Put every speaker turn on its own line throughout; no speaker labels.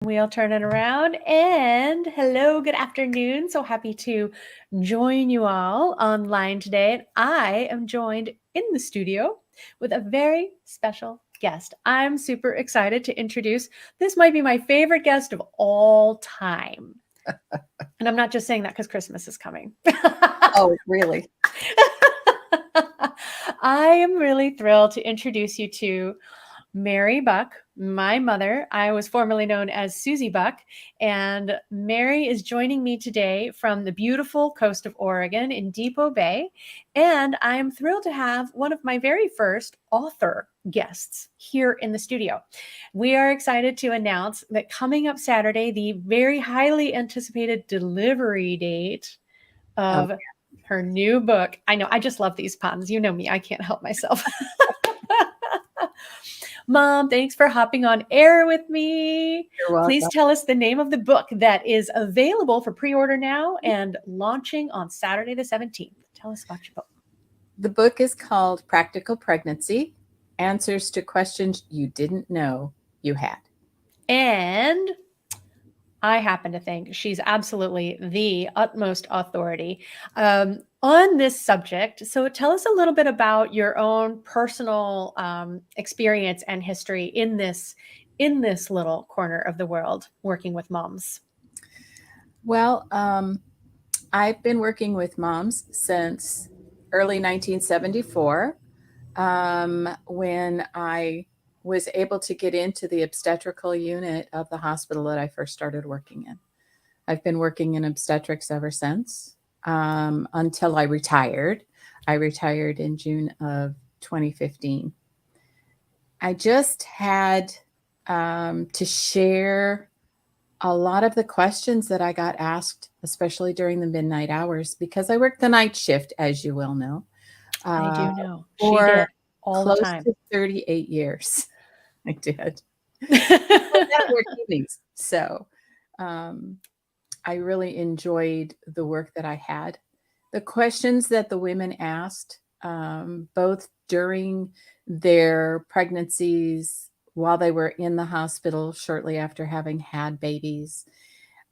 We'll turn it around. And hello, good afternoon. So happy to join you all online today. And I am joined in the studio with a very special guest. I'm super excited to introduce. This might be my favorite guest of all time. And I'm not just saying that because Christmas is coming.
Oh, really?
I am really thrilled to introduce you to Mary Buck, my mother. I was formerly known as Susie Buck, and Mary is joining me today from the beautiful coast of Oregon in Depot Bay. And I'm thrilled to have one of my very first author guests here in the studio. We are excited to announce that coming up Saturday, the very highly anticipated delivery date of her new book. I know, I just love these puns. You know me, I can't help myself. Mom, thanks for hopping on air with me.
You're welcome.
Please tell us the name of the book that is available for pre-order now and launching on Saturday the 17th. Tell us about your book.
The book is called Practical Pregnancy: Answers to Questions You Didn't Know You Had.
And I happen to think she's absolutely the utmost authority on this subject. So tell us a little bit about your own personal experience and history in this little corner of the world working with moms.
Well, I've been working with moms since early 1974, when I was able to get into the obstetrical unit of the hospital that I first started working in. I've been working in obstetrics ever since, until I retired. I retired in June of 2015. I just had to share a lot of the questions that I got asked, especially during the midnight hours, because I worked the night shift, as you well know.
I do know. She
For
did all the
close
time.
to 38 years. I did. I work evenings. So I really enjoyed the work that I had. The questions that the women asked, both during their pregnancies, while they were in the hospital, shortly after having had babies,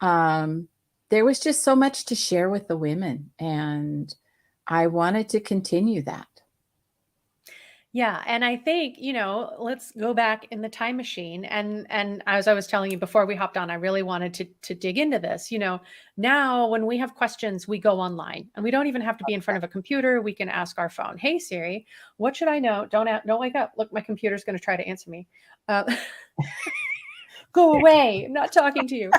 there was just so much to share with the women. And I wanted to continue that.
Yeah, and I think, let's go back in the time machine. And as I was telling you before we hopped on, I really wanted to dig into this. Now when we have questions, we go online, and we don't even have to be in front of a computer. We can ask our phone. Hey Siri, what should I know? Don't wake up. Look, my computer's going to try to answer me. Go away. I'm not talking to you.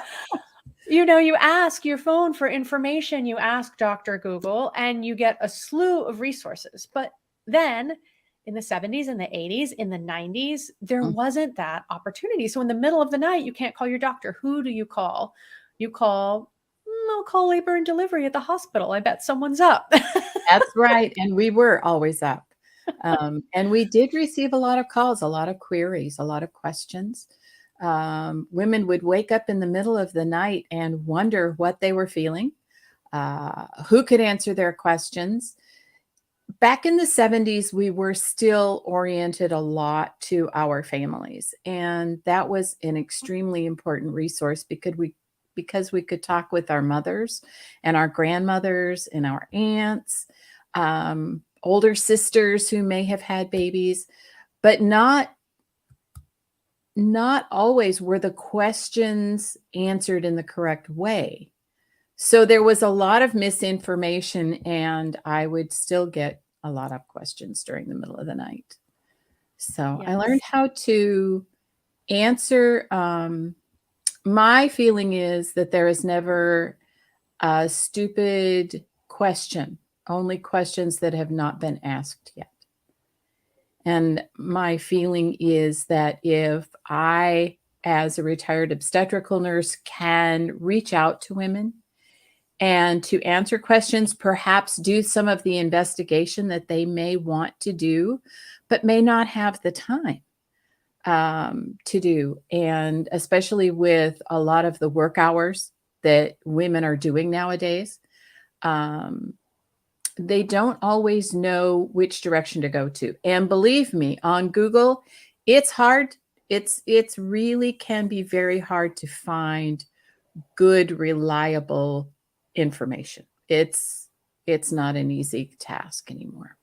You ask your phone for information, you ask Dr. Google, and you get a slew of resources. But then in the 70s, in the 80s, in the 90s, there wasn't that opportunity. So in the middle of the night, you can't call your doctor. Who do you call? You call, I'll call labor and delivery at the hospital. I bet someone's up.
That's right. And we were always up. And we did receive a lot of calls, a lot of queries, a lot of questions. Women would wake up in the middle of the night and wonder what they were feeling, who could answer their questions. Back in the 70s, we were still oriented a lot to our families. And that was an extremely important resource because we could talk with our mothers and our grandmothers and our aunts, older sisters who may have had babies, but not always were the questions answered in the correct way. So there was a lot of misinformation, and I would still get a lot of questions during the middle of the night. So I learned how to answer. My feeling is that there is never a stupid question, only questions that have not been asked yet. And my feeling is that if I, as a retired obstetrical nurse, can reach out to women and to answer questions, perhaps do some of the investigation that they may want to do, but may not have the time to do. And especially with a lot of the work hours that women are doing nowadays, they don't always know which direction to go to. And believe me, on Google, it's hard It's really can be very hard to find good, reliable information. It's not an easy task anymore.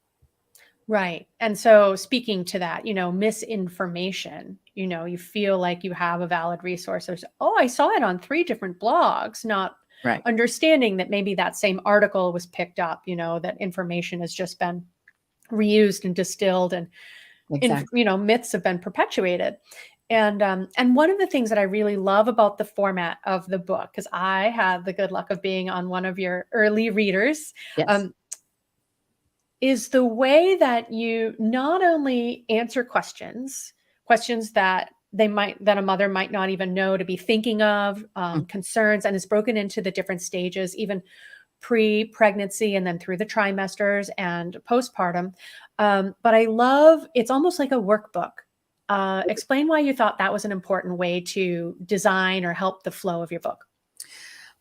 Right. And so speaking to that, misinformation, you feel like you have a valid resource. There's, oh, I saw it on 3 different blogs, not
Right.
understanding that maybe that same article was picked up, that information has just been reused and distilled, and
Exactly.
myths have been perpetuated. And one of the things that I really love about the format of the book, because I had the good luck of being on one of your early readers,
Yes.
um, is the way that you not only answer questions that that a mother might not even know to be thinking of,
Mm.
concerns, and it's broken into the different stages, even pre-pregnancy and then through the trimesters and postpartum. But I love, it's almost like a workbook. Explain why you thought that was an important way to design or help the flow of your book.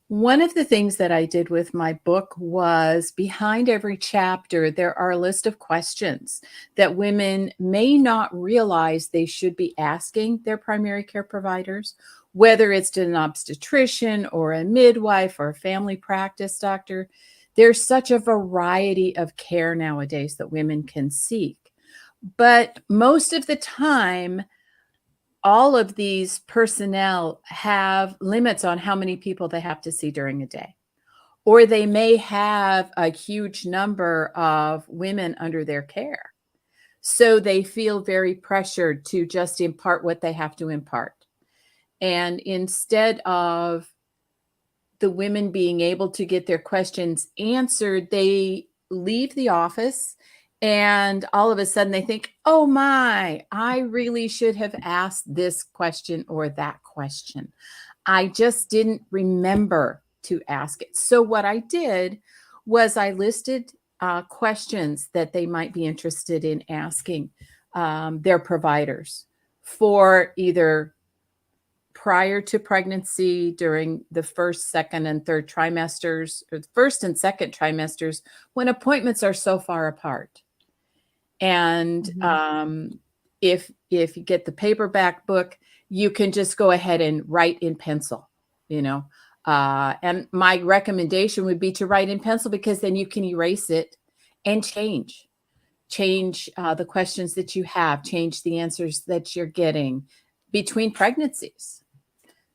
One of the things that I did with my book was behind every chapter, there are a list of questions that women may not realize they should be asking their primary care providers, whether it's to an obstetrician or a midwife or a family practice doctor. There's such a variety of care nowadays that women can seek. But most of the time, all of these personnel have limits on how many people they have to see during a day. Or they may have a huge number of women under their care. So they feel very pressured to just impart what they have to impart. And instead of the women being able to get their questions answered, they leave the office and all of a sudden they think, oh my, I really should have asked this question or that question. I just didn't remember to ask it. So, what I did was I listed questions that they might be interested in asking their providers for either prior to pregnancy, during the first, second, and third trimesters, or the first and second trimesters, when appointments are so far apart. And
Mhm.
if you get the paperback book, you can just go ahead and write in pencil, you know. And my recommendation would be to write in pencil because then you can erase it and change the questions that you have, change the answers that you're getting between pregnancies.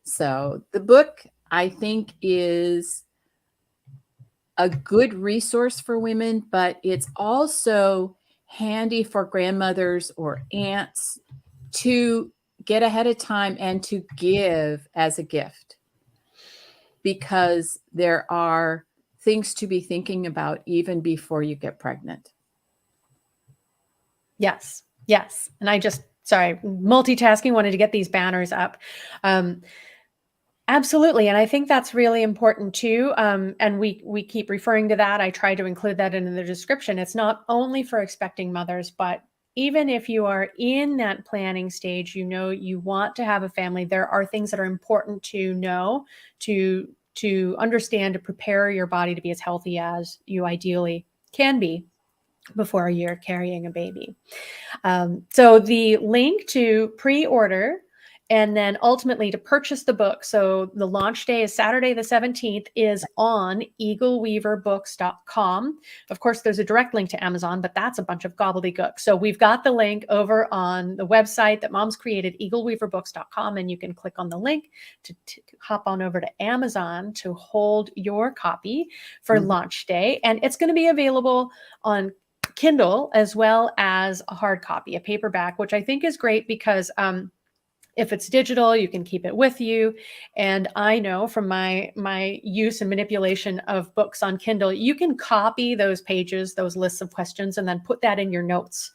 So the book, I think, is a good resource for women, but it's also handy for grandmothers or aunts to get ahead of time and to give as a gift because there are things to be thinking about even before you get pregnant.
Yes. Yes. And sorry, multitasking, wanted to get these banners up. Um, Absolutely, and I think that's really important too. And we keep referring to that. I try to include that in the description. It's not only for expecting mothers, but even if you are in that planning stage, you want to have a family. There are things that are important to know, to understand, to prepare your body to be as healthy as you ideally can be before you're carrying a baby. So the link to pre-order and then ultimately to purchase the book. So the launch day is Saturday the 17th, is on eagleweaverbooks.com. Of course, there's a direct link to Amazon, but that's a bunch of gobbledygook. So we've got the link over on the website that Mom's created, eagleweaverbooks.com, and you can click on the link to hop on over to Amazon to hold your copy for
Mhm.
launch day. And it's going to be available on Kindle as well as a hard copy, a paperback, which I think is great because if it's digital, you can keep it with you. And I know from my use and manipulation of books on Kindle, you can copy those pages, those lists of questions, and then put that in your notes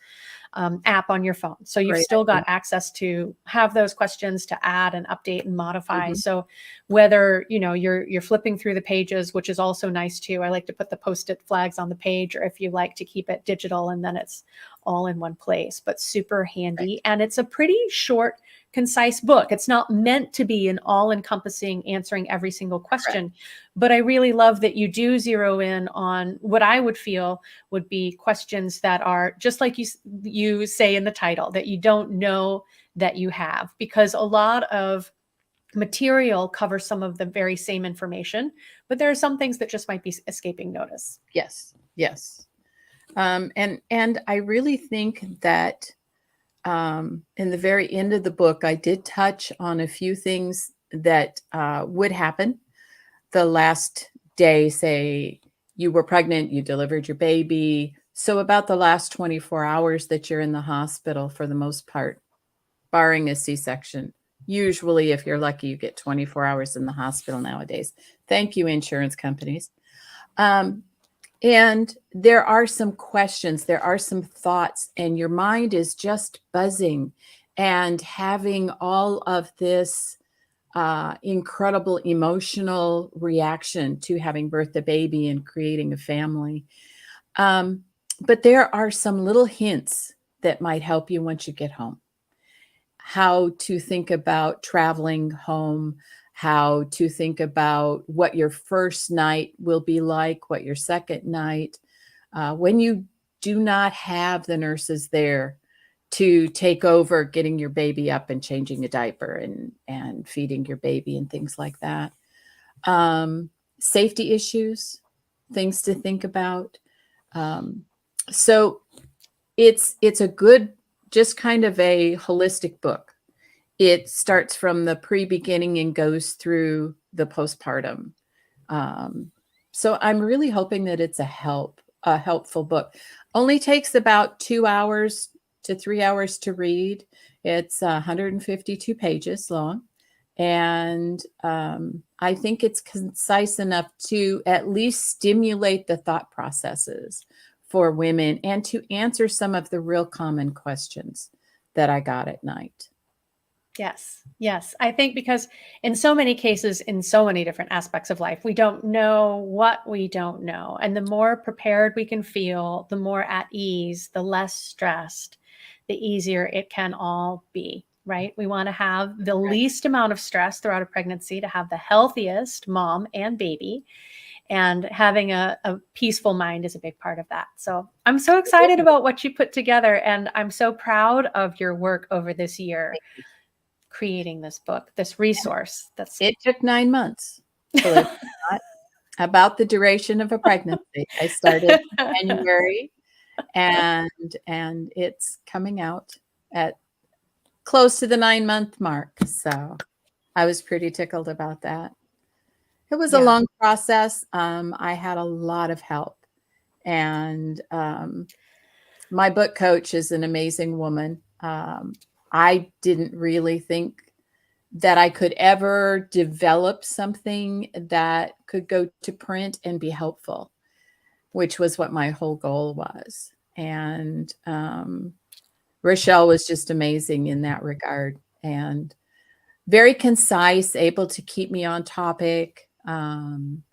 app on your phone. So you've
Great
still
idea.
got access to have those questions to add and update and modify.
Mhm.
So whether you're flipping through the pages, which is also nice too. I like to put the post-it flags on the page, or if you like to keep it digital and then it's all in one place, but super
Right.
handy. And it's a pretty short, concise book. It's not meant to be an all-encompassing answering every single
Correct.
question, but I really love that you do zero in on what I would feel would be questions that are just like you say in the title, that you don't know that you have, because a lot of material covers some of the very same information, but there are some things that just might be escaping notice.
Yes, yes. And I really think that in the very end of the book, I did touch on a few things that would happen the last day. Say you were pregnant, you delivered your baby. So about the last 24 hours that you're in the hospital, for the most part, barring a C-section. Usually, if you're lucky, you get 24 hours in the hospital nowadays. Thank you, insurance companies. Um, and there are some questions, there are some thoughts, and your mind is just buzzing and having all of this incredible emotional reaction to having birthed a baby and creating a family. But there are some little hints that might help you once you get home. How to think about traveling home, how to think about what your first night will be like, what your second night, when you do not have the nurses there to take over getting your baby up and changing a diaper and feeding your baby and things like that. Safety issues, things to think about. So it's a good, just kind of a holistic book. It starts from the pre-beginning and goes through the postpartum. So I'm really hoping that it's a helpful book. Only takes about 2 hours to 3 hours to read. It's 152 pages long. And I think it's concise enough to at least stimulate the thought processes for women and to answer some of the real common questions that I got at night.
Yes, yes. I think because in so many cases, in so many different aspects of life, we don't know what we don't know. And the more prepared we can feel, the more at ease, the less stressed, the easier it can all be, right? We want to have the least amount of stress throughout a pregnancy to have the healthiest mom and baby. And having a peaceful mind is a big part of that. So I'm so excited about what you put together. And I'm so proud of your work over this year creating this book, this resource. That's
It took 9 months, believe it or not, about the duration of a pregnancy. I started in January, and it's coming out at close to the 9-month mark, so I was pretty tickled about that. It was a
yeah.
long process. I had a lot of help, and my book coach is an amazing woman. I didn't really think that I could ever develop something that could go to print and be helpful, which was what my whole goal was. And Rochelle was just amazing in that regard, and very concise, able to keep me on topic, and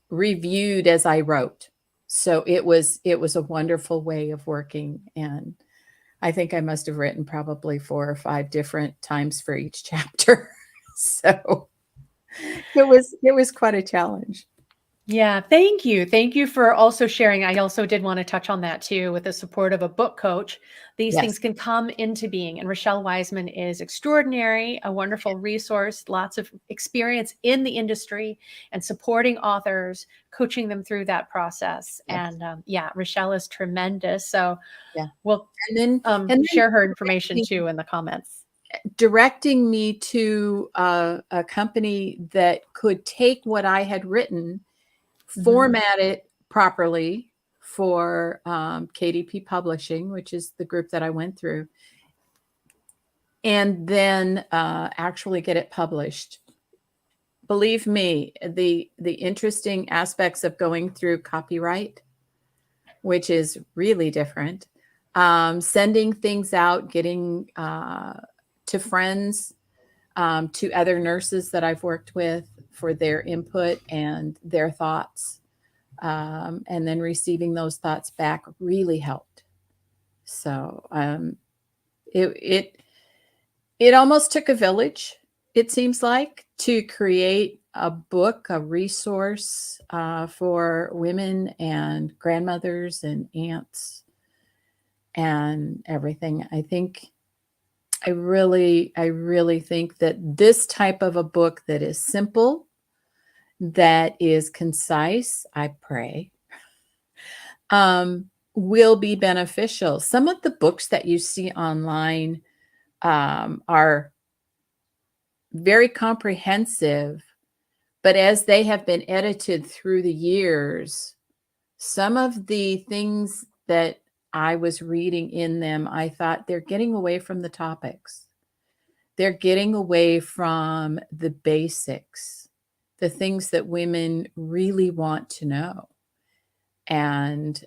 reviewed as I wrote. So it was a wonderful way of working, and I think I must have written probably 4 or 5 different times for each chapter. So it was quite a challenge.
Yeah, thank you. Thank you for also sharing. I also did want to touch on that too. With the support of a book coach, these
Yes,
things can come into being. And Rochelle Wiseman is extraordinary, a wonderful resource, lots of experience in the industry and supporting authors, coaching them through that process.
yes,
And yeah, Rochelle is tremendous. So
yeah.
we'll
And then
share her information too in the comments.
directing me to a company that could take what I had written,
Mhm.
format it properly for KDP Publishing, which is the group that I went through, and then actually get it published. Believe me, the interesting aspects of going through copyright, which is really different, sending things out, getting to friends, to other nurses that I've worked with for their input and their thoughts, and then receiving those thoughts back really helped. So it it it almost took a village, it seems like, to create a book, a resource for women and grandmothers and aunts and everything. I think I really think that this type of a book that is simple, that is concise, I pray, will be beneficial. Some of the books that you see online are very comprehensive, but as they have been edited through the years, some of the things that I was reading in them, I thought they're getting away from the topics. They're getting away from the basics, the things that women really want to know. And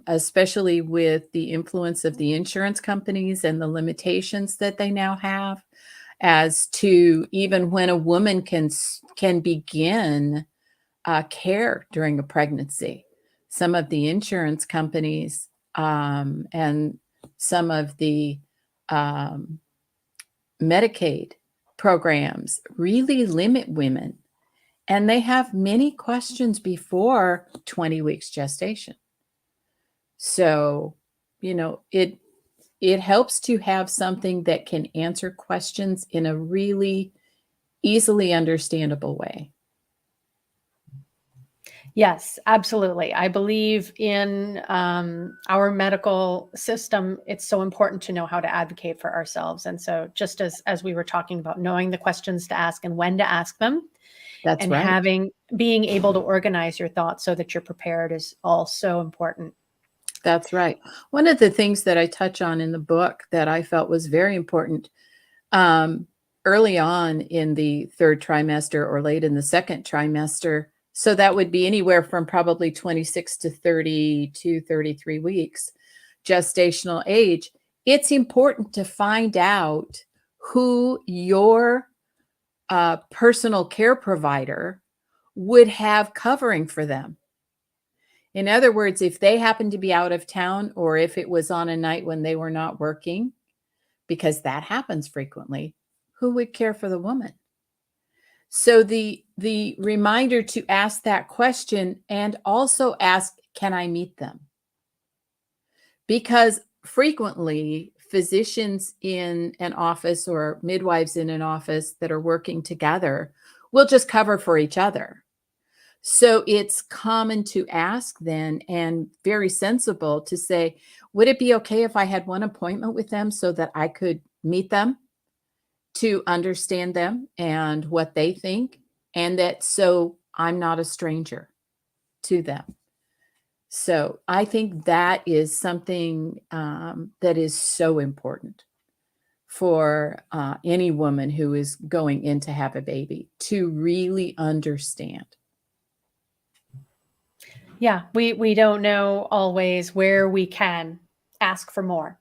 especially with the influence of the insurance companies and the limitations that they now have, as to even when a woman can begin care during a pregnancy. Some of the insurance companies and some of the um, Medicaid programs really limit women, and they have many questions before 20 weeks gestation. So, it helps to have something that can answer questions in a really easily understandable way.
Yes, absolutely. I believe in our medical system. It's so important to know how to advocate for ourselves. And so, just as we were talking about, knowing the questions to ask and when to ask them,
That's
and
right.
being able to organize your thoughts so that you're prepared is all so important.
That's right. One of the things that I touch on in the book that I felt was very important um, early on in the third trimester or late in the second trimester. So that would be anywhere from probably 26 to 32, 33 weeks gestational age. It's important to find out who your personal care provider would have covering for them. In other words, if they happen to be out of town or if it was on a night when they were not working, because that happens frequently, who would care for the woman? So the reminder to ask that question, and also ask, can I meet them? Because frequently physicians in an office or midwives in an office that are working together will just cover for each other. So it's common to ask then, and very sensible to say, would it be okay if I had one appointment with them so that I could meet them, to understand them and what they think, and that so I'm not a stranger to them. So I think that is something that is so important for any woman who is going in to have a baby, to really understand.
Yeah, we don't know always where we can ask for more,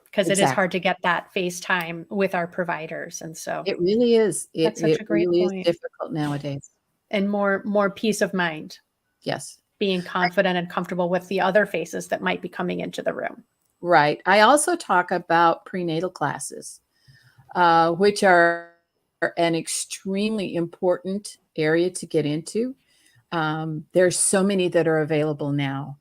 because it is
Exactly.
hard to get that FaceTime with our providers. And so
It really is. It
that's such
it
a great
really is
point.
difficult nowadays.
And more peace of mind,
Yes.
being confident and comfortable with the other faces that might be coming into the room.
Right. I also talk about prenatal classes, which are an extremely important area to get into. There's so many that are available now.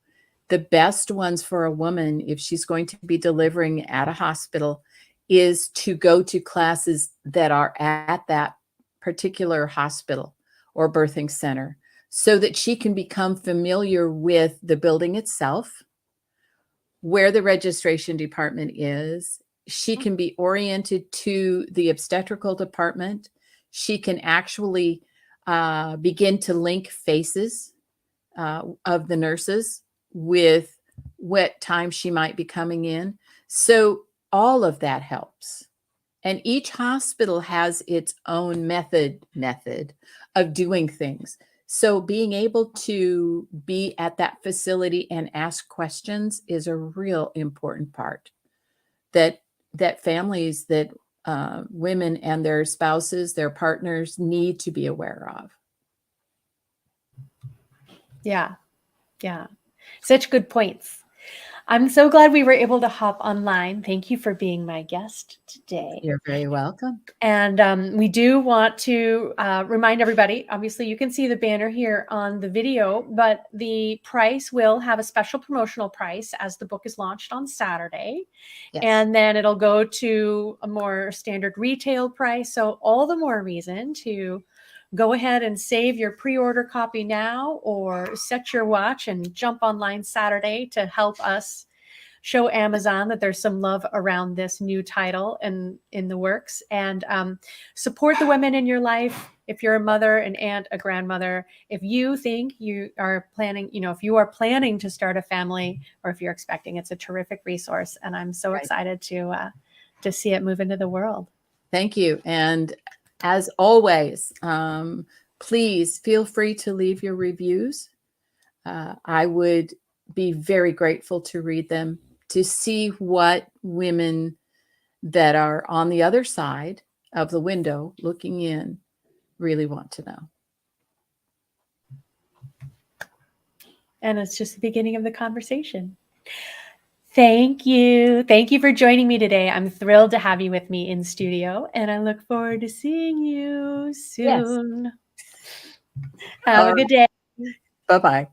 The best ones for a woman, if she's going to be delivering at a hospital, is to go to classes that are at that particular hospital or birthing center, so that she can become familiar with the building itself, where the registration department is. She can be oriented to the obstetrical department. She can actually begin to link faces of the nurses with what time she might be coming in. So all of that helps. And each hospital has its own method of doing things. So being able to be at that facility and ask questions is a real important part, that families, that women and their spouses, their partners, need to be aware of.
Yeah, yeah. Such good points. I'm so glad we were able to hop online. Thank you for being my guest today.
You're very welcome.
And we do want to remind everybody, obviously you can see the banner here on the video, but the price will have a special promotional price as the book is launched on Saturday.
Yes.
And then it'll go to a more standard retail price. So all the more reason to go ahead and save your pre-order copy now, or set your watch and jump online Saturday to help us show Amazon that there's some love around this new title and in the works. And support the women in your life. If you're a mother, an aunt, a grandmother, if you think you are planning, if you are planning to start a family, or if you're expecting, it's a terrific resource. And I'm so excited to see it move into the world.
Thank you. And as always, please feel free to leave your reviews. I would be very grateful to read them, to see what women that are on the other side of the window looking in really want to know.
And it's just the beginning of the conversation. Thank you. Thank you for joining me today. I'm thrilled to have you with me in studio, and I look forward to seeing you soon. Have a good day.
Bye-bye.